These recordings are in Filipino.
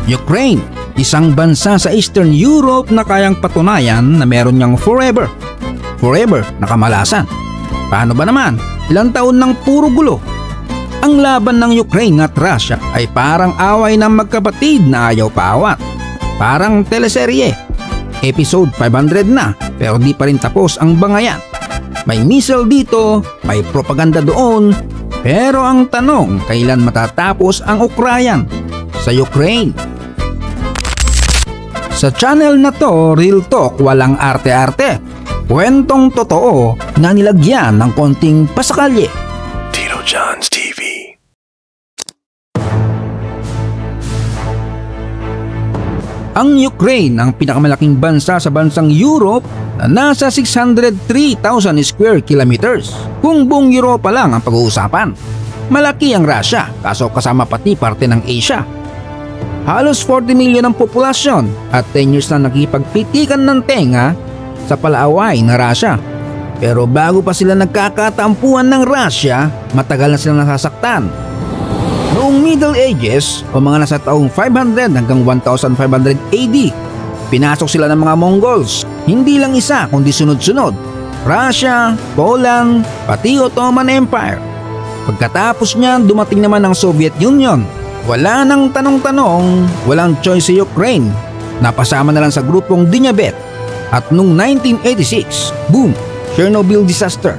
Ukraine, isang bansa sa Eastern Europe na kayang patunayan na meron niyang forever na kamalasan. Paano ba naman? Ilang taon ng puro gulo. Ang laban ng Ukraine at Russia ay parang away ng magkapatid na ayaw paawat. Parang teleserye. Episode 500 na pero di pa rin tapos ang bangayan. May missile dito, may propaganda doon, pero ang tanong, kailan matatapos ang ukrayan sa Ukraine? Sa channel na to, Real Talk, walang arte-arte. Kwentong totoo na nilagyan ng konting pasakalye. Tito John's TV. Ang Ukraine ang pinakamalaking bansa sa bansang Europe na nasa 603,000 square kilometers. Kung buong Europa lang ang pag-uusapan. Malaki ang Russia, kaso kasama pati parte ng Asia. Halos 40 million ang populasyon at 10 years na nakipagpitikan ng tenga sa palaaway na Russia. Pero bago pa sila nagkakatampuan ng Russia, matagal na silang nasasaktan. Noong Middle Ages o mga nasa taong 500 hanggang 1500 AD, pinasok sila ng mga Mongols. Hindi lang isa kundi sunod-sunod. Russia, Poland, pati Ottoman Empire. Pagkatapos niyan, dumating naman ang Soviet Union. Wala nang tanong-tanong, walang choice si Ukraine. Napasama na lang sa grupong Dinyabet. At noong 1986, boom, Chernobyl disaster.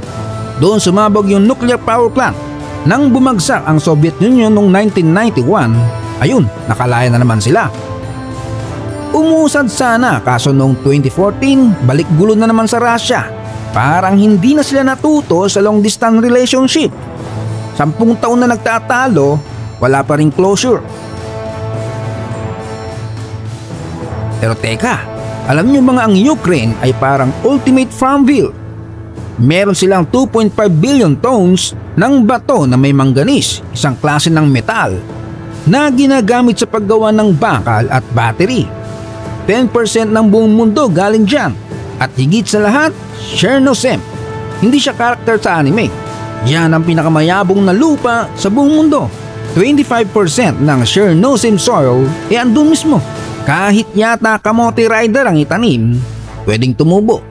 Doon sumabog yung nuclear power plant. Nang bumagsak ang Soviet Union noong 1991, ayun, nakalaya na naman sila. Umusad sana kaso noong 2014, balik gulo na naman sa Russia. Parang hindi na sila natuto sa long distance relationship. 10 taon na nagtatalo, wala pa ring closure. Pero teka, alam niyo mga ang Ukraine ay parang ultimate Farmville. Meron silang 2.5 billion tons ng bato na may manganese, isang klase ng metal na ginagamit sa paggawa ng bakal at battery. 10% ng buong mundo galing dyan. At higit sa lahat, Chernosem. Hindi siya karakter sa anime. Yan ang pinakamayabong na lupa sa buong mundo. 25% ng Chernosem soil ay andun mismo. Kahit yata kamote rider ang itanim, pwedeng tumubo.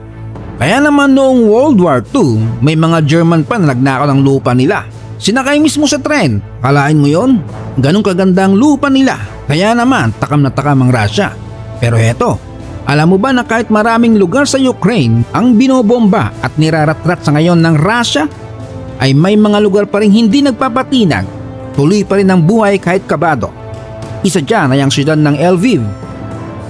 Kaya naman noong World War II, may mga German pa na nagnakaw ng lupa nila. Sinakay mismo sa tren. Kalain mo yon? Ganong kaganda ang lupa nila. Kaya naman takam na takam ang Russia. Pero heto, alam mo ba na kahit maraming lugar sa Ukraine ang binobomba at niraratrat sa ngayon ng Russia, ay may mga lugar pa rin hindi nagpapatinag. Tuloy pa rin ang buhay kahit kabado. Isa dyan ay ang siyudad ng Lviv.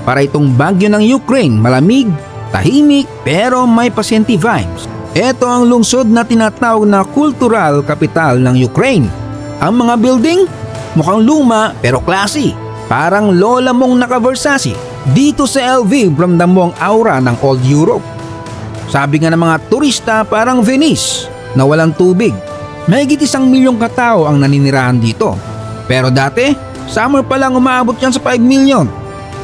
Para itong bagyo ng Ukraine, malamig, tahimik pero may pasyente vibes. Ito ang lungsod na tinatawag na cultural capital ng Ukraine. Ang mga building, mukhang luma pero classy. Parang lola mong naka-Versace. Dito sa Lviv, ramdam mo ang aura ng old Europe. Sabi nga ng mga turista, parang Venice na walang tubig. Mahigit 1 milyong katao ang naninirahan dito. Pero dati, summer pa lang umaabot yan sa 5 million.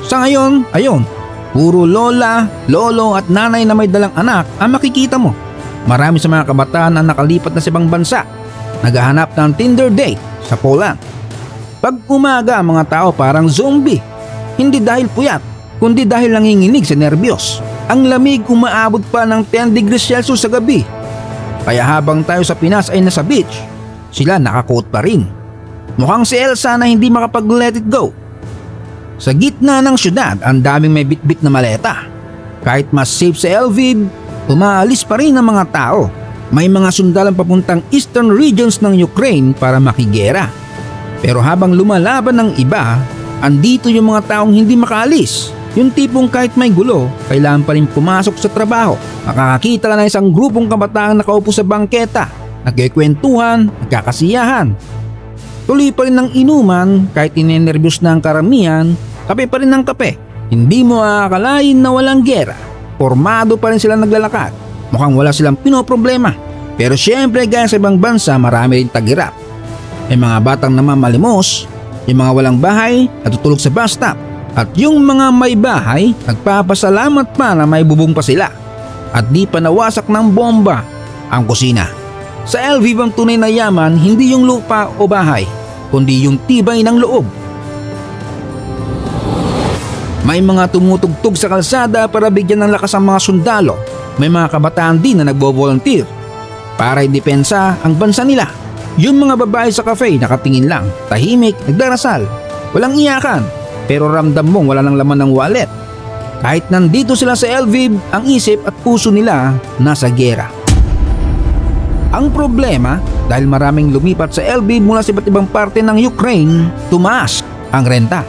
Sa ngayon, ayun, puro lola, lolo at nanay na may dalang anak ang makikita mo. Marami sa mga kabataan ang nakalipat na sa ibang bansa. Naghahanap ng Tinder date sa Poland. Pag umaga ang mga tao parang zombie. Hindi dahil puyat, kundi dahil nanginginig sa nerbiyos. Ang lamig umaabot pa ng 10 degrees Celsius sa gabi. Kaya habang tayo sa Pinas ay nasa beach, sila nakakoat pa rin. Mukhang si Elsa na hindi makapag-let it go. Sa gitna ng syudad, ang daming may bitbit na maleta. Kahit mas safe sa Lviv, umaalis pa rin ang mga tao. May mga sundalang papuntang eastern regions ng Ukraine para makigera. Pero habang lumalaban ng iba, andito yung mga taong hindi makaalis. Yung tipong kahit may gulo, kailangan pa rin pumasok sa trabaho. Makakakita ka ng isang grupong kabataang nakaupo sa bangketa, nagkikwentuhan, nagkakasiyahan. Tuloy pa rin ng inuman kahit inenervyos na ang karamihan, kape pa rin ng kape. Hindi mo aakalain na walang gera. Formado pa rin sila naglalakad. Mukhang wala silang pinoproblema. Pero syempre gaya sa ibang bansa marami rin tagirap. May mga batang namamalimos, yung mga walang bahay natutulog sa bus stop. At yung mga may bahay, nagpapasalamat pa na may bubong pa sila. At di pa nawasak ng bomba ang kusina. Sa Lviv ang tunay na yaman hindi yung lupa o bahay, kundi yung tibay ng loob. May mga tumutugtog sa kalsada para bigyan ng lakas ang mga sundalo. May mga kabataan din na nagbo-volunteer para idepensa ang bansa nila. Yung mga babae sa cafe nakatingin lang, tahimik, nagdarasal, walang iyakan, pero ramdam mong wala ng laman ng wallet. Kahit nandito sila sa Lviv, ang isip at puso nila nasa giyera. Ang problema, dahil maraming lumipat sa Lviv mula sa iba't ibang parte ng Ukraine, tumaas ang renta.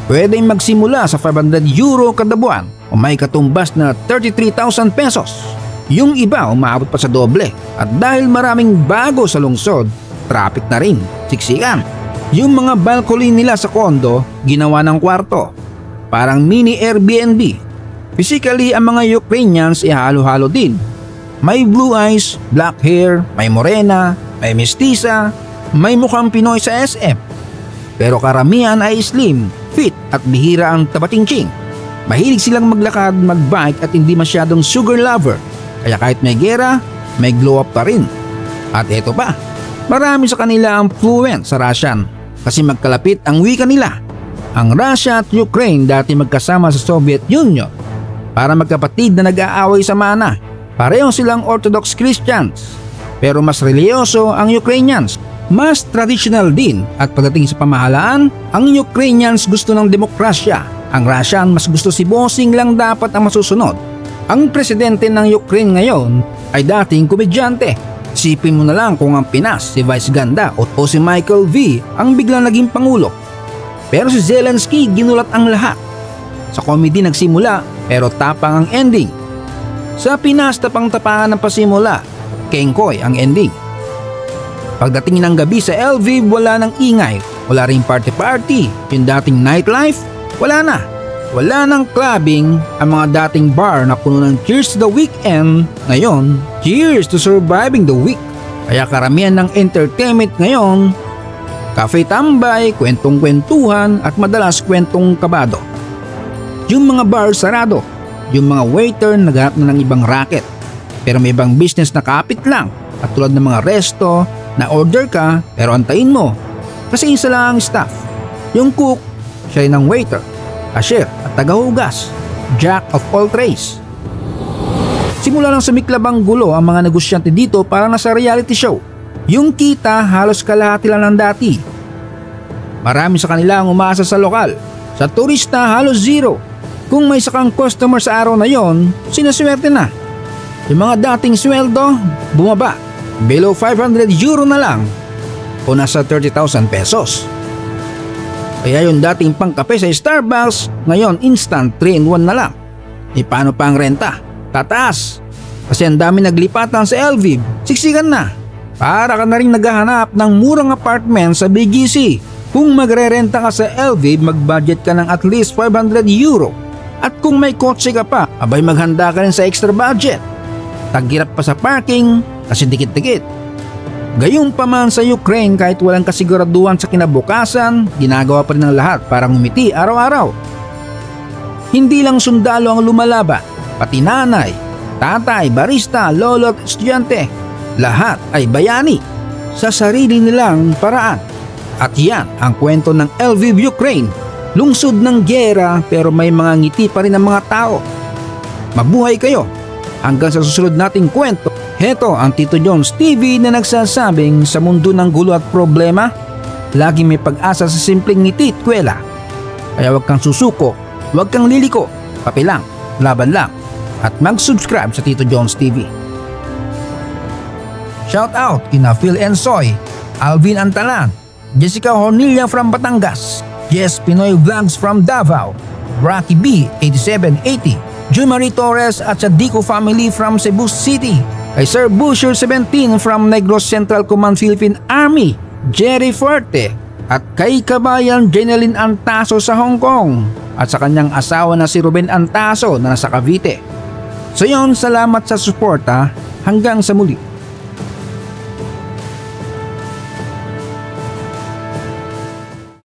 Pwedeng magsimula sa 500 euro kada buwan o may katumbas na 33,000 pesos. Yung iba umaabot pa sa doble. At dahil maraming bago sa lungsod, traffic na rin, siksikan. Yung mga balcony nila sa kondo, ginawa ng kwarto. Parang mini Airbnb. Physically, ang mga Ukrainians ay halo-halo din. May blue eyes, black hair, may morena, may mestiza, may mukhang Pinoy sa SM. Pero karamihan ay slim, fit at bihira ang tabatingching. Mahilig silang maglakad, magbike at hindi masyadong sugar lover. Kaya kahit may gera, may glow up pa rin. At eto pa, marami sa kanila ang fluent sa Russian kasi magkalapit ang wika nila. Ang Russia at Ukraine dati magkasama sa Soviet Union para magkapatid na nag-aaway sa mana. Pareho silang Orthodox Christians pero mas religyoso ang Ukrainians. Mas traditional din at pagdating sa pamahalaan, ang Ukrainians gusto ng demokrasya. Ang Russian mas gusto si bossing lang dapat ang masusunod. Ang presidente ng Ukraine ngayon ay dating komedyante. Isipin mo na lang kung ang Pinas si Vice Ganda o si Michael V ang biglang naging pangulo. Pero si Zelensky ginulat ang lahat. Sa comedy nagsimula pero tapang ang ending. Sa Pinas tapang-tapangan ng pasimula, kengkoy ang ending. Pagdating ng gabi sa Lviv, wala nang ingay, wala ring party-party. Yung dating nightlife, wala na. Wala nang clubbing, ang mga dating bar na puno ng cheers to the weekend, ngayon, cheers to surviving the week. Kaya karamihan ng entertainment ngayon, cafe tambay, kwentong-kwentuhan at madalas kwentong kabado. Yung mga bar sarado, yung mga waiter naghanap na ng ibang racket. Pero may ibang business na kapit lang at tulad ng mga resto, na order ka pero antayin mo kasi isa lang ang staff. Yung cook, siya rin ang waiter, cashier at tagahugas, jack of all trades. Simula lang sumiklab ang gulo ang mga negosyante dito para nasa reality show. Yung kita halos kalahati lang ng dati. Marami sa kanila ang umaasa sa lokal. Sa turista halos zero. Kung may sakang customer sa araw na yon, sinaswerte na. Yung mga dating sweldo, bumaba. Below 500 euro na lang o nasa 30,000 pesos. Kaya yung dating pangkape sa Starbucks, ngayon instant 3-in-1 na lang. E paano pa ang renta? Tataas. Kasi ang dami naglipatan sa Lviv, siksikan na. Para ka na rin naghahanap ng murang apartment sa BGC. Kung magre-renta ka sa Lviv, mag-budget ka ng at least 500 euro. At kung may kotse ka pa, abay maghanda ka rin sa extra budget. Tagirap pa sa parking kasi dikit-dikit. Gayunpaman sa Ukraine, kahit walang kasiguraduhan sa kinabukasan, ginagawa pa rin ang lahat para ngumiti araw-araw. Hindi lang sundalo ang lumalaban, pati nanay, tatay, barista, lolo at estudyante. Lahat ay bayani sa sarili nilang paraan. At yan ang kwento ng Lviv, Ukraine. Lungsod ng giyera pero may mga ngiti pa rin ang mga tao. Mabuhay kayo! Hanggang sa susunod nating kwento, heto ang Tito John's TV na nagsasabing sa mundo ng gulo at problema, laging may pag-asa sa simpleng ngiti at kwela. Kaya huwag kang susuko, huwag kang liliko, kape lang, laban lang, at mag-subscribe sa Tito John's TV. Shout out kina Phil Ensoy, Alvin Antalan, Jessica Hornilla from Batangas, Jess Pinoy Vlogs from Davao, Rocky B 8780, Jumari Torres at sa Dico family from Cebu City, kay Sir Busher 17 from Negros Central Command Philippine Army, Jerry Forte, at kay Kabayan Jeneline Antaso sa Hong Kong, at sa kanyang asawa na si Ruben Antaso na nasa Cavite. So yun, salamat sa suporta, hanggang sa muli.